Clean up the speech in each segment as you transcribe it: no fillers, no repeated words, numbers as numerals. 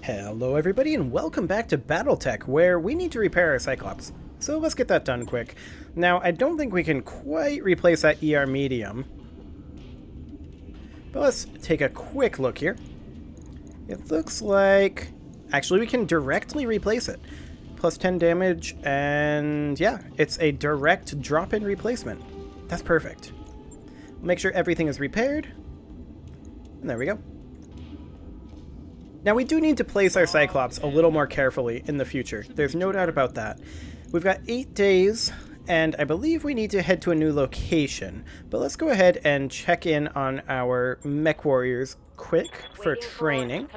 Hello everybody and welcome back to BattleTech, where we need to repair our Cyclops. So let's get that done quick. Now, I don't think we can quite replace that ER medium, but let's take a quick look here. It looks like... actually, we can directly replace it. Plus 10 damage, and yeah, it's a direct drop-in replacement. That's perfect. Make sure everything is repaired, and there we go. Now, we do need to place our Cyclops a little more carefully in the future. There's no doubt about that. We've got 8 days, and I believe we need to head to a new location. But let's go ahead and check in on our mech warriors quick for training.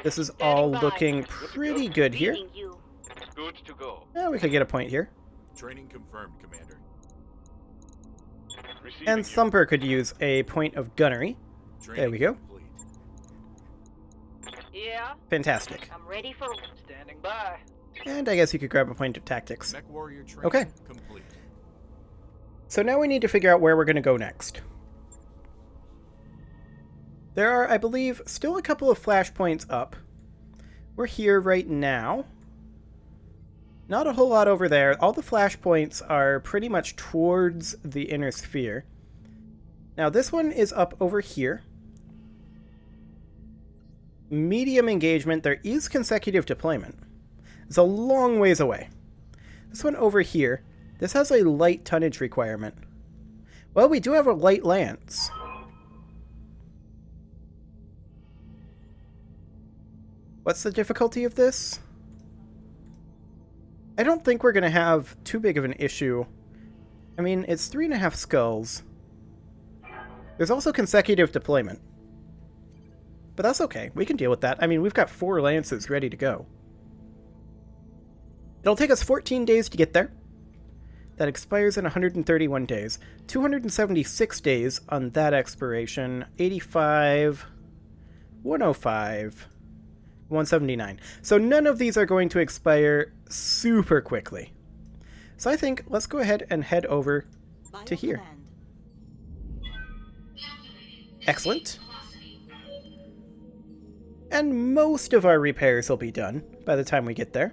This is all looking pretty good here. Good to go. Yeah, we could get a point here. Training confirmed, Commander. And Thumper could use a point of gunnery. There we go. Yeah. Fantastic. I'm ready for standing by. And I guess you could grab a point of tactics. Mech warrior training Okay. complete. So now we need to figure out where we're going to go next. There are, I believe, still a couple of flashpoints up. We're here right now. Not a whole lot over there. All the flashpoints are pretty much towards the inner sphere. Now this one is up over here. Medium engagement, there is consecutive deployment. It's a long ways away. This one over here, this has a light tonnage requirement. Well, we do have a light lance. What's the difficulty of this? I don't think we're going to have too big of an issue. I mean, it's 3.5 skulls. There's also consecutive deployment. But that's okay. We can deal with that. I mean, we've got 4 lances ready to go. It'll take us 14 days to get there. That expires in 131 days. 276 days on that expiration. 85, 105, 179. So none of these are going to expire super quickly. So I think let's go ahead and head over to here. Excellent. And most of our repairs will be done by the time we get there.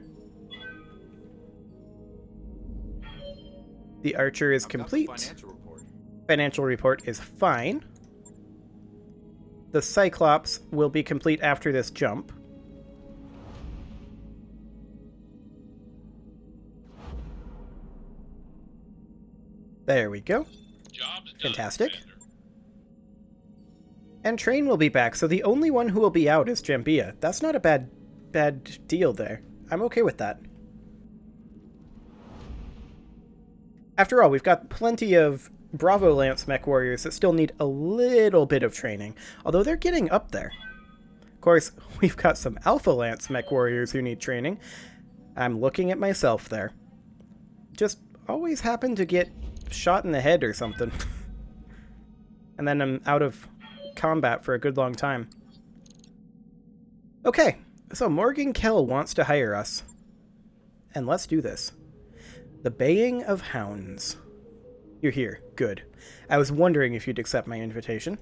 The Archer is complete. Financial report is fine. The Cyclops will be complete after this jump. There we go. Fantastic. And Train will be back, so the only one who will be out is Jambia. That's not a bad deal there. I'm okay with that. After all, we've got plenty of Bravo Lance mech warriors that still need a little bit of training, although they're getting up there. Of course, we've got some Alpha Lance mech warriors who need training. I'm looking at myself there. Just always happen to get shot in the head or something. And then I'm out of combat for a good long time. Okay, so Morgan Kell wants to hire us. And let's do this. The Baying of Hounds. You're here. Good. I was wondering if you'd accept my invitation.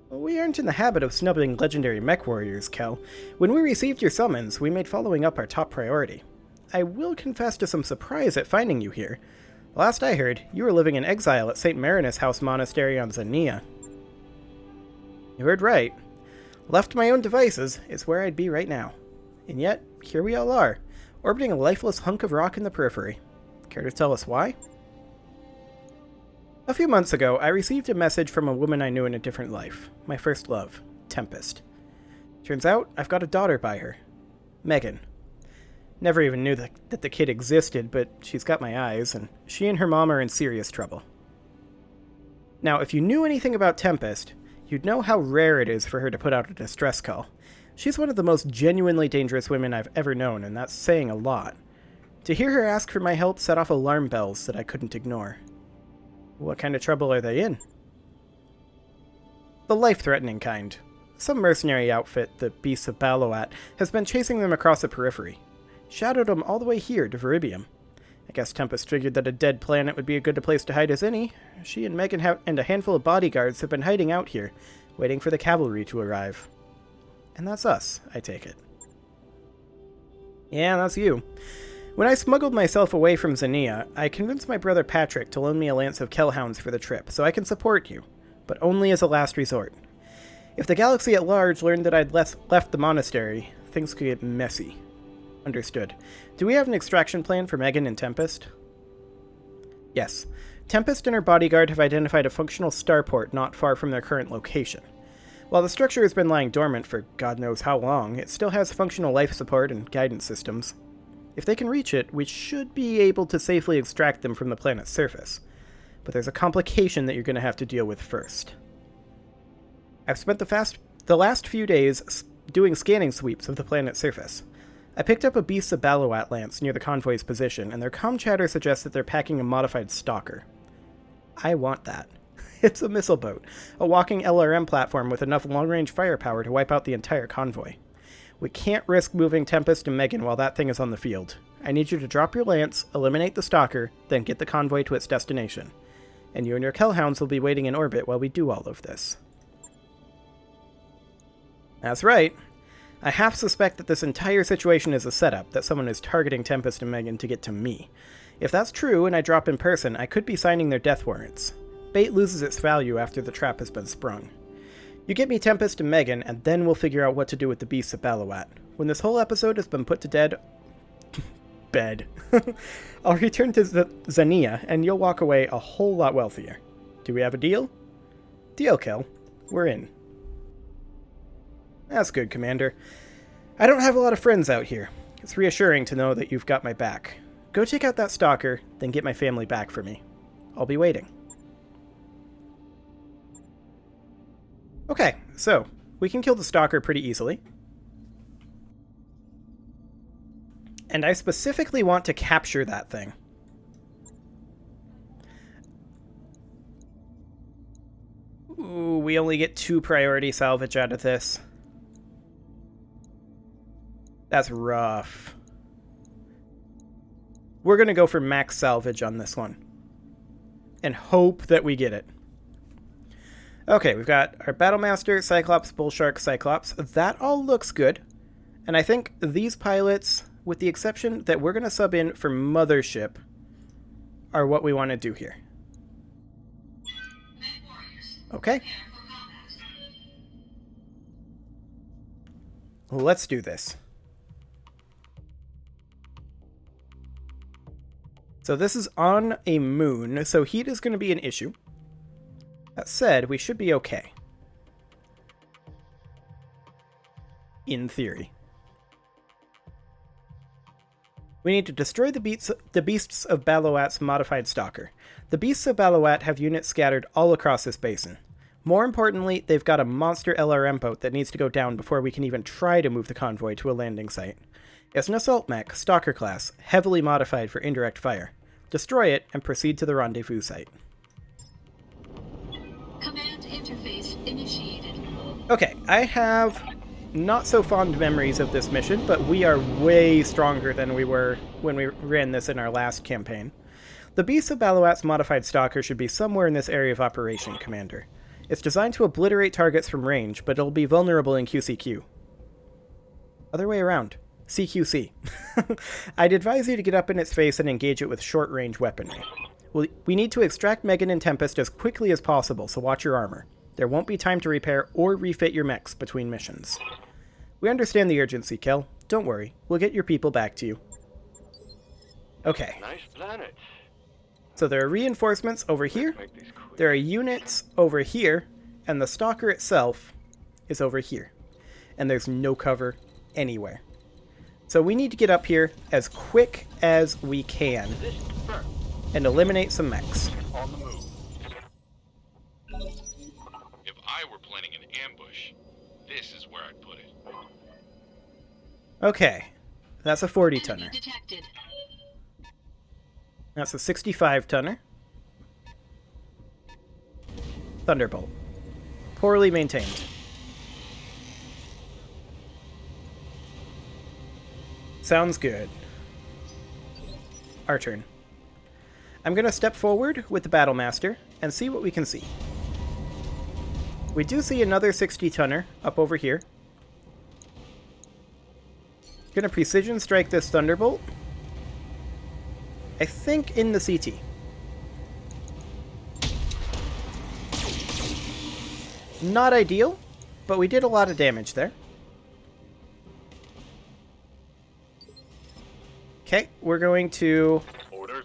We aren't in the habit of snubbing legendary mech warriors, Kell. When we received your summons, we made following up our top priority. I will confess to some surprise at finding you here. Last I heard, you were living in exile at St. Marinus House Monastery on Xenia. You heard right. Left to my own devices is where I'd be right now. And yet, here we all are, orbiting a lifeless hunk of rock in the periphery. Care to tell us why? A few months ago, I received a message from a woman I knew in a different life. My first love, Tempest. Turns out, I've got a daughter by her. Megan. Never even knew that the kid existed, but she's got my eyes, and she and her mom are in serious trouble. Now, if you knew anything about Tempest, you'd know how rare it is for her to put out a distress call. She's one of the most genuinely dangerous women I've ever known, and that's saying a lot. To hear her ask for my help set off alarm bells that I couldn't ignore. What kind of trouble are they in? The life-threatening kind. Some mercenary outfit, the Beasts of Baloat, has been chasing them across the periphery. Shadowed them all the way here to Veribium. I guess Tempest figured that a dead planet would be as good a place to hide as any. She and Megan and a handful of bodyguards have been hiding out here, waiting for the cavalry to arrive. And that's us, I take it. Yeah, that's you. When I smuggled myself away from Xenia, I convinced my brother Patrick to loan me a lance of Kellhounds for the trip, so I can support you, but only as a last resort. If the galaxy at large learned that I'd left the monastery, things could get messy. Understood. Do we have an extraction plan for Megan and Tempest? Yes. Tempest and her bodyguard have identified a functional starport not far from their current location. While the structure has been lying dormant for God knows how long, it still has functional life support and guidance systems. If they can reach it, we should be able to safely extract them from the planet's surface. But there's a complication that you're going to have to deal with first. I've spent the last few days doing scanning sweeps of the planet's surface. I picked up a Beasts of Balawat lance near the convoy's position, and their comm chatter suggests that they're packing a modified stalker. I want that. It's a missile boat, a walking LRM platform with enough long-range firepower to wipe out the entire convoy. We can't risk moving Tempest and Megan while that thing is on the field. I need you to drop your lance, eliminate the stalker, then get the convoy to its destination. And you and your Kellhounds will be waiting in orbit while we do all of this. That's right. I half suspect that this entire situation is a setup, that someone is targeting Tempest and Megan to get to me. If that's true and I drop in person, I could be signing their death warrants. Bait loses its value after the trap has been sprung. You get me Tempest and Megan, and then we'll figure out what to do with the Beasts of Balawat. When this whole episode has been put to bed, I'll return to Xenia, and you'll walk away a whole lot wealthier. Do we have a deal? Deal, Kel. We're in. That's good, Commander. I don't have a lot of friends out here. It's reassuring to know that you've got my back. Go take out that stalker, then get my family back for me. I'll be waiting. Okay, so we can kill the stalker pretty easily. And I specifically want to capture that thing. Ooh, we only get 2 priority salvage out of this. That's rough. We're going to go for max salvage on this one. And hope that we get it. Okay, we've got our Battlemaster, Cyclops, Bullshark, Cyclops. That all looks good. And I think these pilots, with the exception that we're going to sub in for Mothership, are what we want to do here. Okay. Let's do this. So this is on a moon, so heat is going to be an issue. That said, we should be okay. In theory. We need to destroy the Beasts of Balawat's modified stalker. The Beasts of Balawat have units scattered all across this basin. More importantly, they've got a monster LRM boat that needs to go down before we can even try to move the convoy to a landing site. It's an assault mech, Stalker class, heavily modified for indirect fire. Destroy it and proceed to the rendezvous site. Command interface initiated. Okay, I have not so fond memories of this mission, but we are way stronger than we were when we ran this in our last campaign. The Beasts of Balawat's modified stalker should be somewhere in this area of operation, Commander. It's designed to obliterate targets from range, but it'll be vulnerable in QCQ. Other way around. CQC. I'd advise you to get up in its face and engage it with short-range weaponry. We need to extract Megan and Tempest as quickly as possible, so watch your armor. There won't be time to repair or refit your mechs between missions. We understand the urgency, Kel. Don't worry. We'll get your people back to you. Okay. Nice planet. So there are reinforcements over here. There are units over here. And the stalker itself is over here. And there's no cover anywhere. So we need to get up here as quick as we can and eliminate some mechs. On the move. If I were planning an ambush, this is where I'd put it. Okay, that's a 40-tonner. Detected. That's a 65-tonner. Thunderbolt. Poorly maintained. Sounds good. Our turn. I'm going to step forward with the Battlemaster and see what we can see. We do see another 60-tonner up over here. Gonna precision strike this Thunderbolt. I think in the CT. Not ideal, but we did a lot of damage there. Okay, we're going to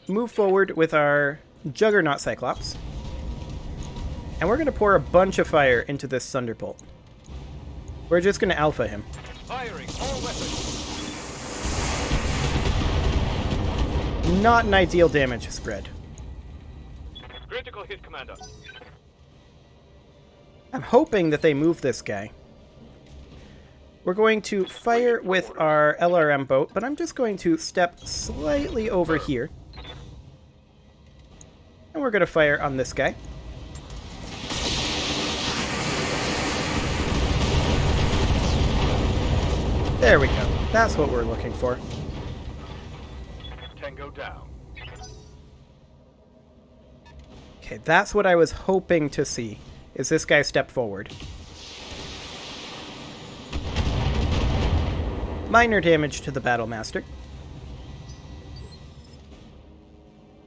move forward with our Juggernaut Cyclops. And we're going to pour a bunch of fire into this Thunderbolt. We're just going to alpha him. Firing all weapons. Not an ideal damage spread. Critical hit, Commander. I'm hoping that they move this guy. We're going to fire with our LRM boat, but I'm just going to step slightly over here. And we're going to fire on this guy. There we go. That's what we're looking for. Tango down. Okay, that's what I was hoping to see, is this guy step forward. Minor damage to the Battlemaster.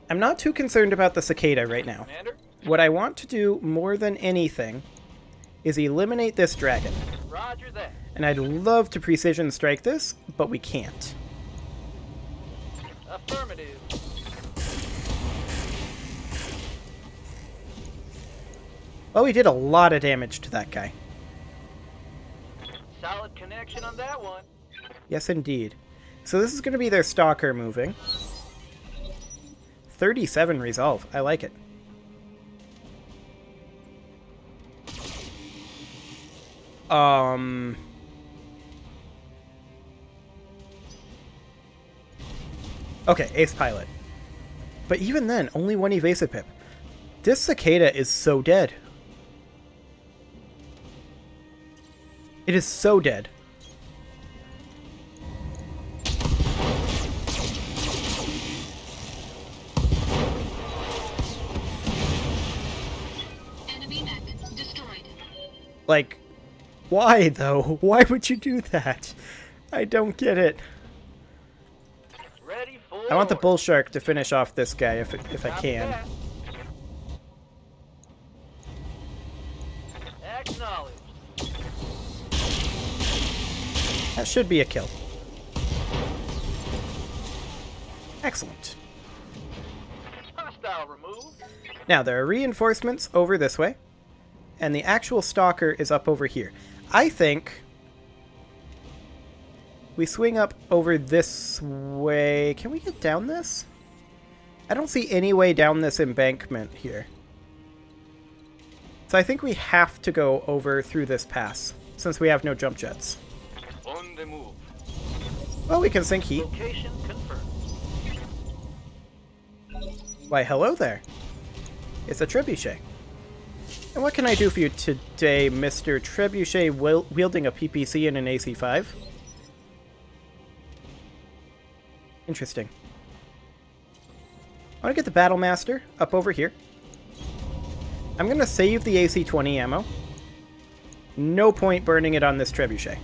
I'm not too concerned about the Cicada right now. Commander? What I want to do more than anything is eliminate this dragon. Roger that. And I'd love to precision strike this, but we can't. Affirmative. Well, we did a lot of damage to that guy. Solid connection on that one. Yes, indeed. So this is going to be their Stalker moving. 37 resolve. I like it. Okay, Ace Pilot. But even then, only one evasive pip. This Cicada is so dead. It is so dead. Enemy mech destroyed. Like, why though? Why would you do that? I don't get it. Ready for I want the Bull Shark to finish off this guy if I Copy can. that. Acknowledged. That should be a kill. Excellent. Hostile removed. Now, there are reinforcements over this way, and the actual Stalker is up over here. I think we swing up over this way. Can we get down this? I don't see any way down this embankment here. So I think we have to go over through this pass, since we have no jump jets. On the move. Well, we can sink heat. Location confirmed. Why, hello there. It's a Trebuchet. And what can I do for you today, Mr. Trebuchet wielding a PPC and an AC-5? Interesting. I want to get the Battlemaster up over here. I'm going to save the AC-20 ammo. No point burning it on this Trebuchet.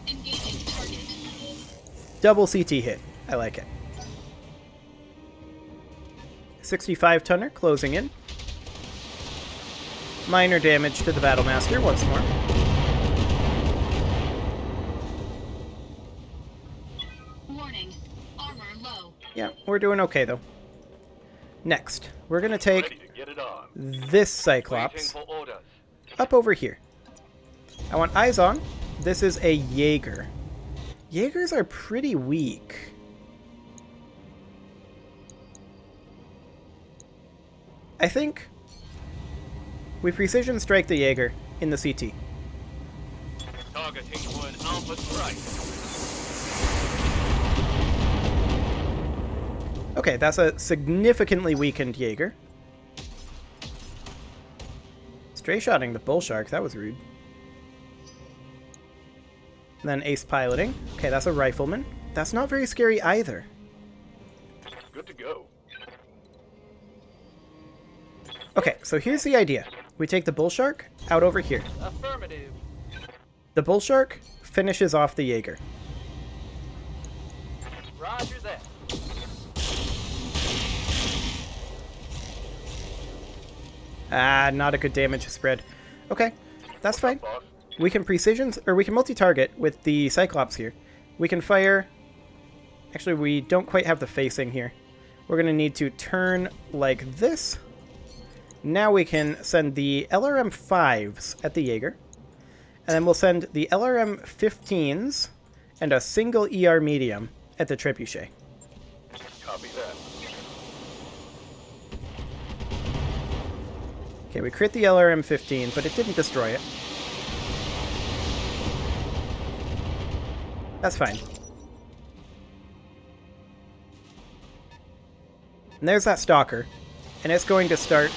Engaging target. Double CT hit. I like it. 65 tonner closing in. Minor damage to the Battlemaster once more. Warning. Armor low. Yeah, we're doing okay though. Next, we're going to take Ready to get it on. this Cyclops Waiting for orders. up over here. I want eyes on. This is a Jaeger. Jaegers are pretty weak. I think we precision strike the Jaeger in the CT. Targeting for an alpha strike. Okay, that's a significantly weakened Jaeger. Stray shotting the Bull Shark, that was rude. And then ace piloting. Okay, that's a rifleman. That's not very scary either. Good to go. Okay, so here's the idea. We take the Bull Shark out over here. Affirmative. The Bull Shark finishes off the Jaeger. Ah, not a good damage spread. Okay, that's fine. Boss. We can precision, or we can multi-target with the Cyclops here. We can fire... Actually, we don't quite have the facing here. We're going to need to turn like this. Now we can send the LRM-5s at the Jaeger. And then we'll send the LRM-15s and a single ER medium at the Trebuchet. Copy that. Okay, we crit the LRM-15, but it didn't destroy it. That's fine. And there's that Stalker. And it's going to start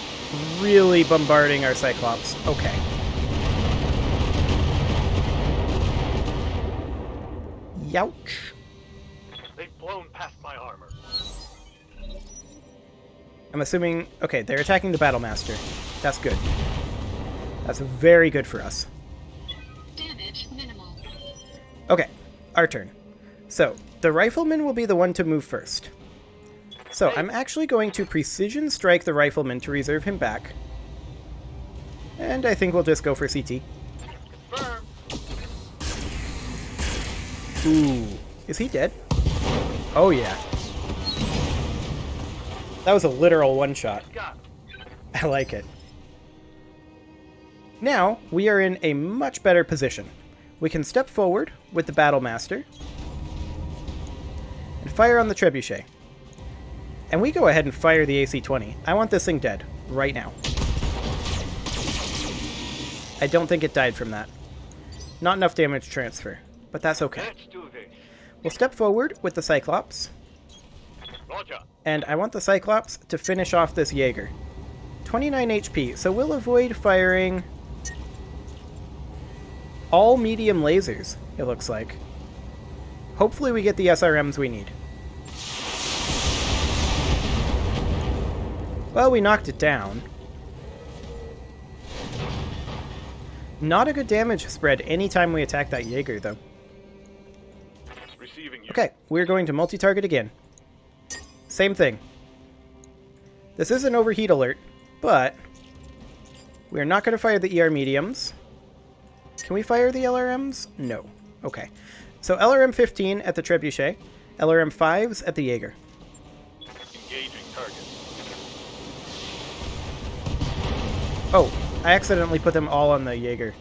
really bombarding our Cyclops. Okay. Youch. They've blown past my armor. I'm assuming... Okay, they're attacking the Battlemaster. That's good. That's very good for us. Damage minimal. Okay, our turn. So, the Rifleman will be the one to move first. So, I'm actually going to precision strike the Rifleman to reserve him back. And I think we'll just go for CT. Confirm. Ooh. Is he dead? Oh, yeah. That was a literal one-shot. Got I like it. Now, we are in a much better position. We can step forward with the Battlemaster and fire on the Trebuchet. And we go ahead and fire the AC-20. I want this thing dead right now. I don't think it died from that. Not enough damage transfer, but that's okay. Let's do this. We'll step forward with the Cyclops, Roger. and I want the Cyclops to finish off this Jaeger. 29 HP, so we'll avoid firing all medium lasers, it looks like. Hopefully we get the SRMs we need. Well, we knocked it down. Not a good damage spread anytime we attack that Jaeger, though. Receiving you. Okay, we're going to multi-target again. Same thing. This is an overheat alert, but we're not going to fire the ER mediums. Can we fire the LRMs? No. Okay. So LRM-15 at the Trebuchet, LRM-5s at the Jaeger. Engaging target. Oh, I accidentally put them all on the Jaeger.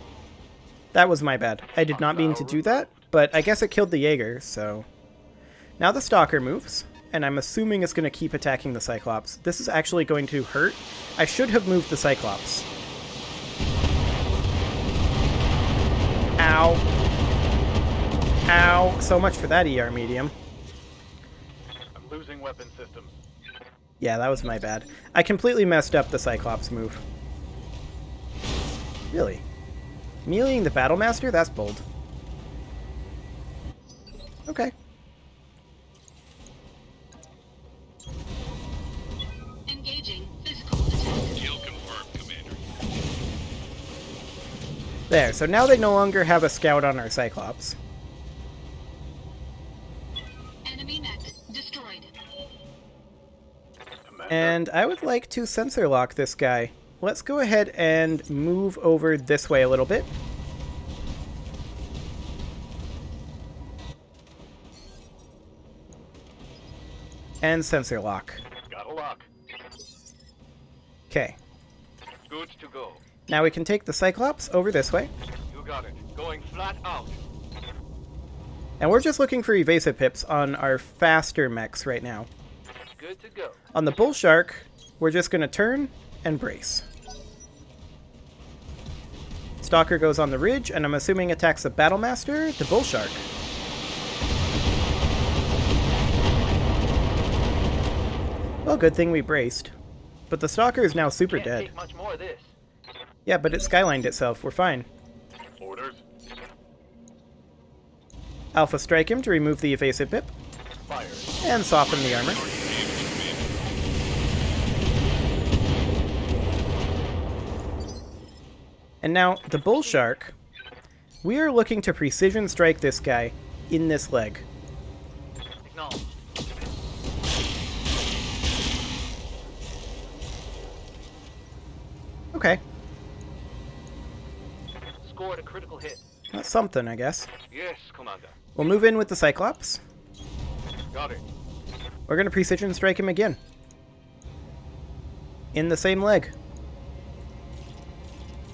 That was my bad. I did not mean to do that, but I guess it killed the Jaeger, so... Now the Stalker moves, and I'm assuming it's going to keep attacking the Cyclops. This is actually going to hurt. I should have moved the Cyclops. Ow. Ow. So much for that ER medium. I'm losing weapon systems. Yeah, that was my bad. I completely messed up the Cyclops move. Really? Meleeing the Battlemaster? That's bold. Okay. Engaging physical attack. Kill confirmed, Commander. There, so now they no longer have a scout on our Cyclops. Enemy mech destroyed. Commander. And I would like to sensor lock this guy. Let's go ahead and move over this way a little bit. And sensor lock. Got a lock. Okay. Good to go. Now we can take the Cyclops over this way. You got it. Going flat out. And we're just looking for evasive pips on our faster mechs right now. Good to go. On the Bull Shark, we're just going to turn and brace. Stalker goes on the ridge, and I'm assuming attacks the Battlemaster, the Bull Shark. Well, good thing we braced. But the Stalker is now super Can't dead. take much more of this. Yeah, but it skylined itself. We're fine. Orders. Alpha strike him to remove the evasive pip, Fire. and soften the armor. And now, the Bull Shark, we are looking to precision strike this guy in this leg. Acknowledged. Okay. Scored a critical hit. That's something, I guess. Yes, Commander. We'll move in with the Cyclops. Got it. We're going to precision strike him again. In the same leg.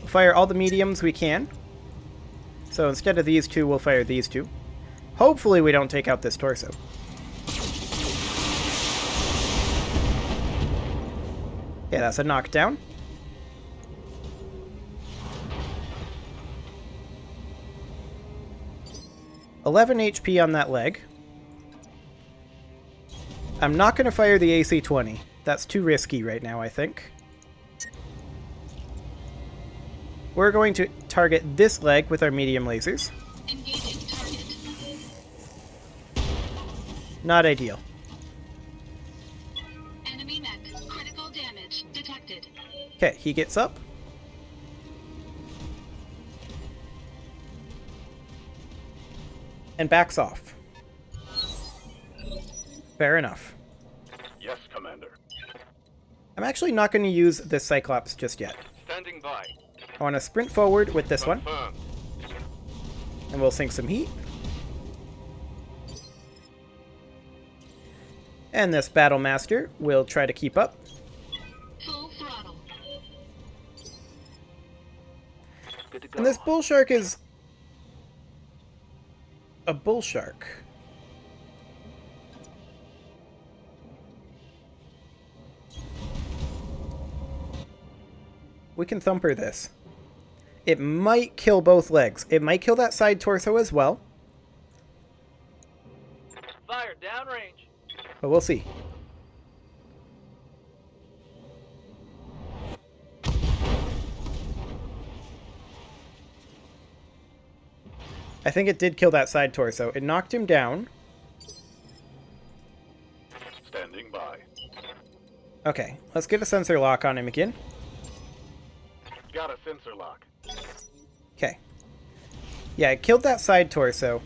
We'll fire all the mediums we can. So instead of these two, we'll fire these two. Hopefully we don't take out this torso. Yeah, that's a knockdown. $11 HP on that leg. I'm not going to fire the AC-20. That's too risky right now, I think. We're going to target this leg with our medium lasers. Engaging target. Not ideal. Enemy mech. Critical damage detected. Okay, he gets up. And backs off. Fair enough. Yes, Commander. I'm actually not going to use this Cyclops just yet. Standing by. I want to sprint forward with this one, Confirmed. and we'll sink some heat. And this Battle Master will try to keep up. Full throttle. Good to go. And this Bull Shark is a Bull Shark. We can thumper this. It might kill both legs. It might kill that side torso as well, Fire downrange. but we'll see. I think it did kill that side torso. It knocked him down. Standing by. Okay, let's get a sensor lock on him again. Got a sensor lock. Okay. Yeah, it killed that side torso,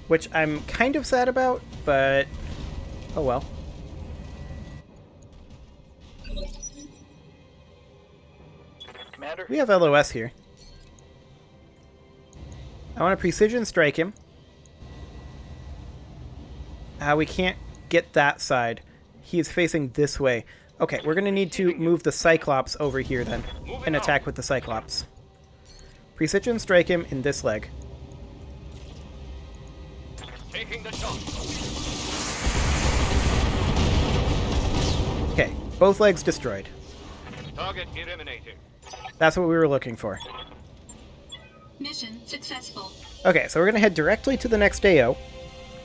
which I'm kind of sad about, but oh well. Commander. We have LOS here. I want to precision strike him. We can't get that side. He is facing this way. Okay, we're going to need to move the Cyclops over here then and attack with the Cyclops. Precision strike him in this leg. Taking the shot. Okay, both legs destroyed. Target eliminated. That's what we were looking for. Mission successful. Okay, so we're going to head directly to the next AO.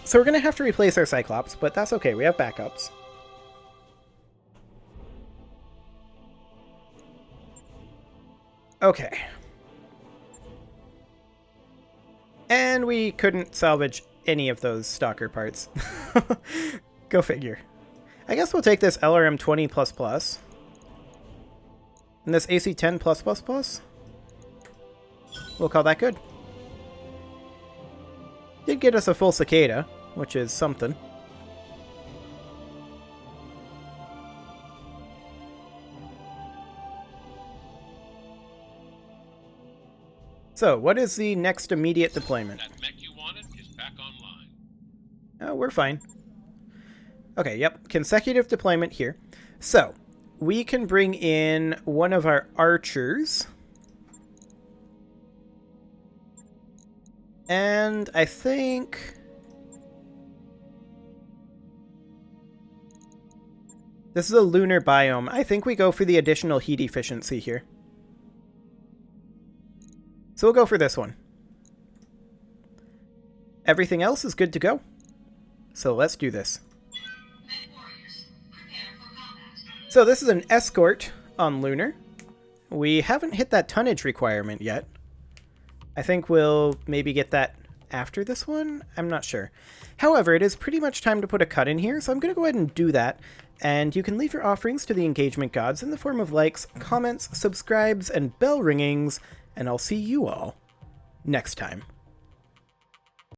So we're going to have to replace our Cyclops, but that's okay. We have backups. Okay. And we couldn't salvage any of those Stalker parts. Go figure. I guess we'll take this LRM-20++. And this AC-10+++. We'll call that good. Did get us a full cicada, which is something. So, what is the next immediate deployment? That mech you wanted is back online. Oh, we're fine. Okay, yep, consecutive deployment here. So, we can bring in one of our archers. And I think this is a lunar biome. I think we go for the additional heat efficiency here. So we'll go for this one. Everything else is good to go. So let's do this. So this is an escort on lunar. We haven't hit that tonnage requirement yet. I think we'll maybe get that after this one. I'm not sure. However, it is pretty much time to put a cut in here, so I'm going to go ahead and do that. And you can leave your offerings to the engagement gods in the form of likes, comments, subscribes, and bell ringings. And I'll see you all next time.